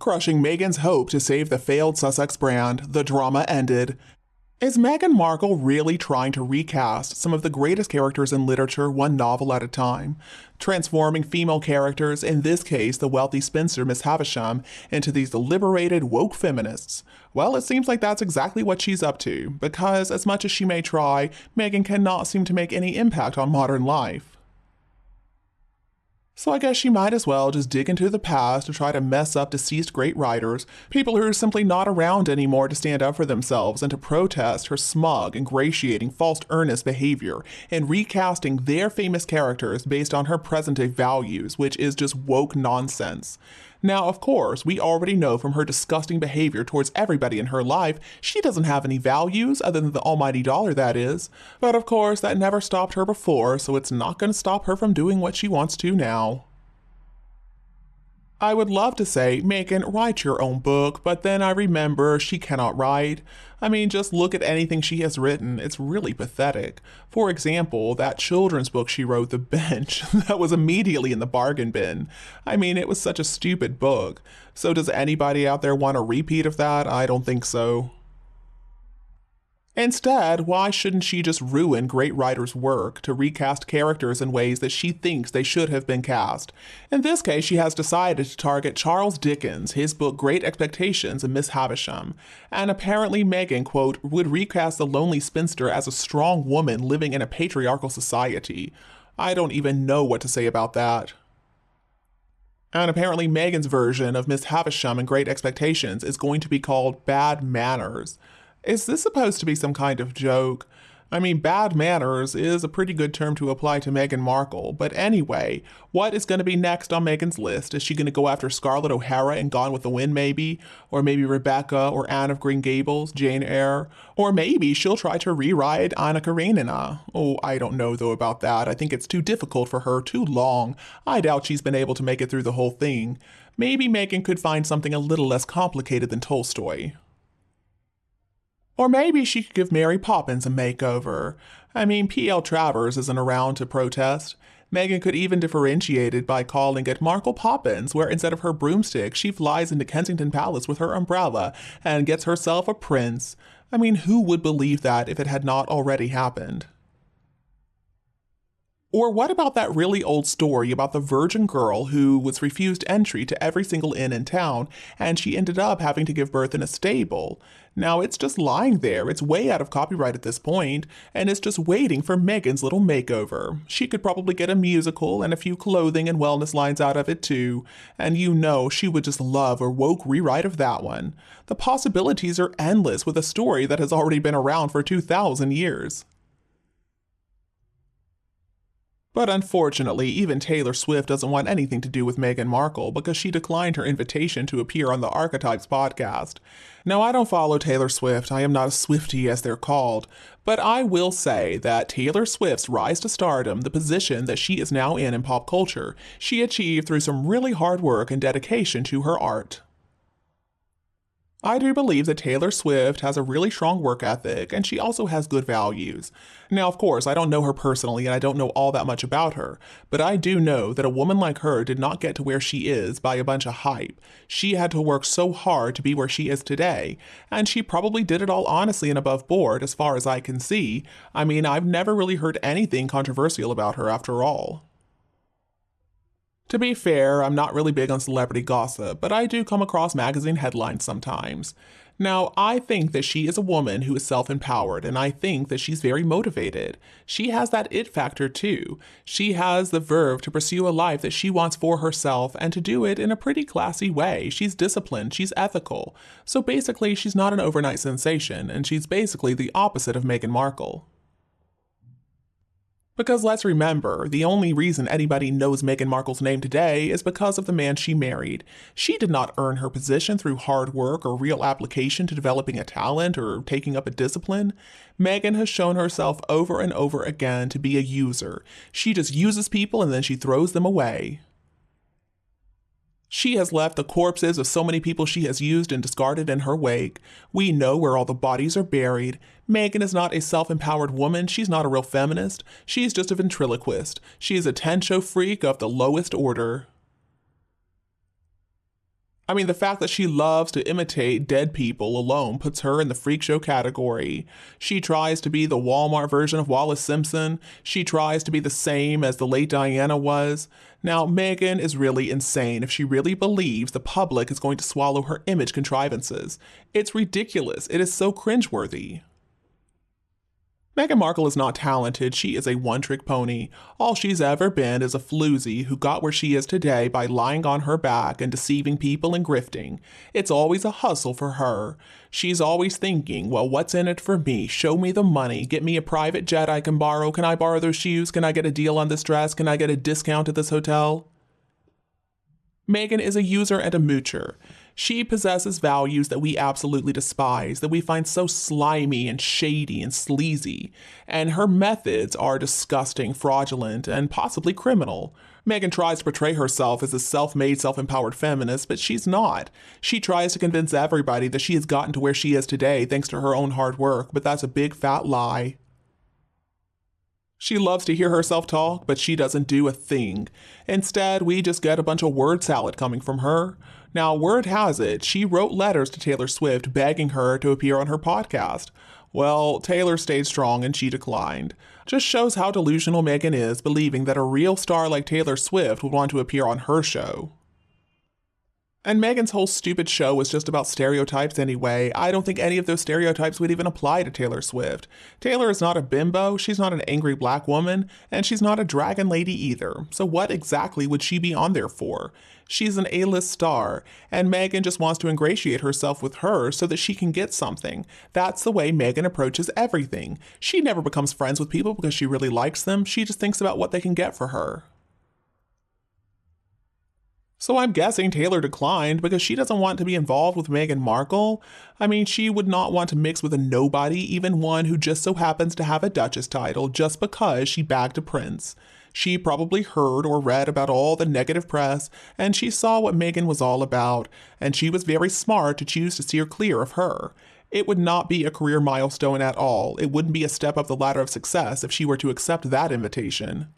crushing Meghan's hope to save the failed Sussex brand, the drama ended. Is Meghan Markle really trying to recast some of the greatest characters in literature one novel at a time, transforming female characters, in this case the wealthy spinster Miss Havisham, into these liberated, woke feminists? Well, it seems like that's exactly what she's up to, because as much as she may try, Meghan cannot seem to make any impact on modern life. So I guess she might as well just dig into the past to try to mess up deceased great writers, people who are simply not around anymore to stand up for themselves and to protest her smug, ingratiating, false earnest behavior, and recasting their famous characters based on her present-day values, which is just woke nonsense. Now, of course, we already know from her disgusting behavior towards everybody in her life, she doesn't have any values other than the almighty dollar, that is. But of course, that never stopped her before, so it's not going to stop her from doing what she wants to now. I would love to say, Meghan, write your own book, but then I remember she cannot write. I mean, just look at anything she has written. It's really pathetic. For example, that children's book she wrote, The Bench, that was immediately in the bargain bin. I mean, it was such a stupid book. So does anybody out there want a repeat of that? I don't think so. Instead, why shouldn't she just ruin great writers' work to recast characters in ways that she thinks they should have been cast? In this case, she has decided to target Charles Dickens, his book Great Expectations, and Miss Havisham. And apparently Meghan, quote, would recast the lonely spinster as a strong woman living in a patriarchal society. I don't even know what to say about that. And apparently Meghan's version of Miss Havisham and Great Expectations is going to be called Bad Manners. Is this supposed to be some kind of joke? I mean, bad manners is a pretty good term to apply to Meghan Markle, but anyway, what is going to be next on Meghan's list? Is she going to go after Scarlett O'Hara and Gone with the Wind maybe? Or maybe Rebecca or Anne of Green Gables, Jane Eyre? Or maybe she'll try to rewrite Anna Karenina. Oh, I don't know though about that. I think it's too difficult for her, too long. I doubt she's been able to make it through the whole thing. Maybe Meghan could find something a little less complicated than Tolstoy. Or maybe she could give Mary Poppins a makeover. I mean, P.L. Travers isn't around to protest. Meghan could even differentiate it by calling it Markle Poppins, where instead of her broomstick, she flies into Kensington Palace with her umbrella and gets herself a prince. I mean, who would believe that if it had not already happened? Or what about that really old story about the virgin girl who was refused entry to every single inn in town, and she ended up having to give birth in a stable? Now it's just lying there, it's way out of copyright at this point, and it's just waiting for Meghan's little makeover. She could probably get a musical and a few clothing and wellness lines out of it too, and you know she would just love a woke rewrite of that one. The possibilities are endless with a story that has already been around for 2,000 years. But unfortunately, even Taylor Swift doesn't want anything to do with Meghan Markle because she declined her invitation to appear on the Archetypes podcast. Now, I don't follow Taylor Swift, I am not a Swiftie as they're called, but I will say that Taylor Swift's rise to stardom, the position that she is now in pop culture, she achieved through some really hard work and dedication to her art. I do believe that Taylor Swift has a really strong work ethic, and she also has good values. Now, of course, I don't know her personally, and I don't know all that much about her, but I do know that a woman like her did not get to where she is by a bunch of hype. She had to work so hard to be where she is today, and she probably did it all honestly and above board, as far as I can see. I mean, I've never really heard anything controversial about her after all. To be fair, I'm not really big on celebrity gossip, but I do come across magazine headlines sometimes. Now, I think that she is a woman who is self-empowered, and I think that she's very motivated. She has that it factor too. She has the verve to pursue a life that she wants for herself and to do it in a pretty classy way. She's disciplined, she's ethical. So basically, she's not an overnight sensation, and she's basically the opposite of Meghan Markle. Because let's remember, the only reason anybody knows Meghan Markle's name today is because of the man she married. She did not earn her position through hard work or real application to developing a talent or taking up a discipline. Meghan has shown herself over and over again to be a user. She just uses people and then she throws them away. She has left the corpses of so many people she has used and discarded in her wake. We know where all the bodies are buried. Meghan is not a self-empowered woman. She's not a real feminist. She's just a ventriloquist. She is a 10-show freak of the lowest order. I mean, the fact that she loves to imitate dead people alone puts her in the freak show category. She tries to be the Walmart version of Wallace Simpson. She tries to be the same as the late Diana was. Now, Meghan is really insane if she really believes the public is going to swallow her image contrivances. It's ridiculous. It is so cringeworthy. Meghan Markle is not talented, she is a one-trick pony. All she's ever been is a floozy who got where she is today by lying on her back and deceiving people and grifting. It's always a hustle for her. She's always thinking, well, what's in it for me? Show me the money. Get me a private jet I can borrow. Can I borrow those shoes? Can I get a deal on this dress? Can I get a discount at this hotel? Meghan is a user and a moocher. She possesses values that we absolutely despise, that we find so slimy and shady and sleazy, and her methods are disgusting, fraudulent, and possibly criminal. Meghan tries to portray herself as a self-made, self-empowered feminist, but she's not. She tries to convince everybody that she has gotten to where she is today thanks to her own hard work, but that's a big fat lie. She loves to hear herself talk, but she doesn't do a thing. Instead, we just get a bunch of word salad coming from her. Now, word has it, she wrote letters to Taylor Swift begging her to appear on her podcast. Well, Taylor stayed strong and she declined. Just shows how delusional Meghan is, believing that a real star like Taylor Swift would want to appear on her show. And Meghan's whole stupid show was just about stereotypes anyway. I don't think any of those stereotypes would even apply to Taylor Swift. Taylor is not a bimbo, she's not an angry black woman, and she's not a dragon lady either. So what exactly would she be on there for? She's an A-list star, and Meghan just wants to ingratiate herself with her so that she can get something. That's the way Meghan approaches everything. She never becomes friends with people because she really likes them, she just thinks about what they can get for her. So I'm guessing Taylor declined because she doesn't want to be involved with Meghan Markle. I mean, she would not want to mix with a nobody, even one who just so happens to have a Duchess title just because she bagged a prince. She probably heard or read about all the negative press, and she saw what Meghan was all about, and she was very smart to choose to steer clear of her. It would not be a career milestone at all. It wouldn't be a step up the ladder of success if she were to accept that invitation.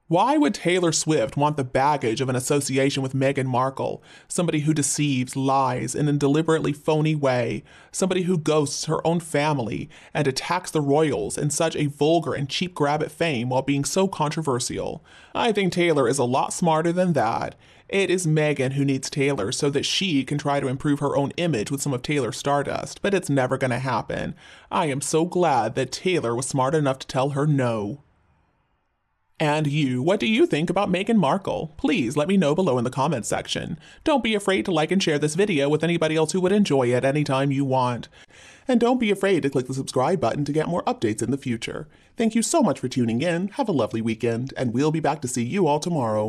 Why would Taylor Swift want the baggage of an association with Meghan Markle, somebody who deceives, lies in a deliberately phony way, somebody who ghosts her own family and attacks the royals in such a vulgar and cheap grab at fame while being so controversial? I think Taylor is a lot smarter than that. It is Meghan who needs Taylor so that she can try to improve her own image with some of Taylor's stardust, but it's never going to happen. I am so glad that Taylor was smart enough to tell her no. And you, what do you think about Meghan Markle? Please let me know below in the comments section. Don't be afraid to like and share this video with anybody else who would enjoy it anytime you want. And don't be afraid to click the subscribe button to get more updates in the future. Thank you so much for tuning in, have a lovely weekend, and we'll be back to see you all tomorrow.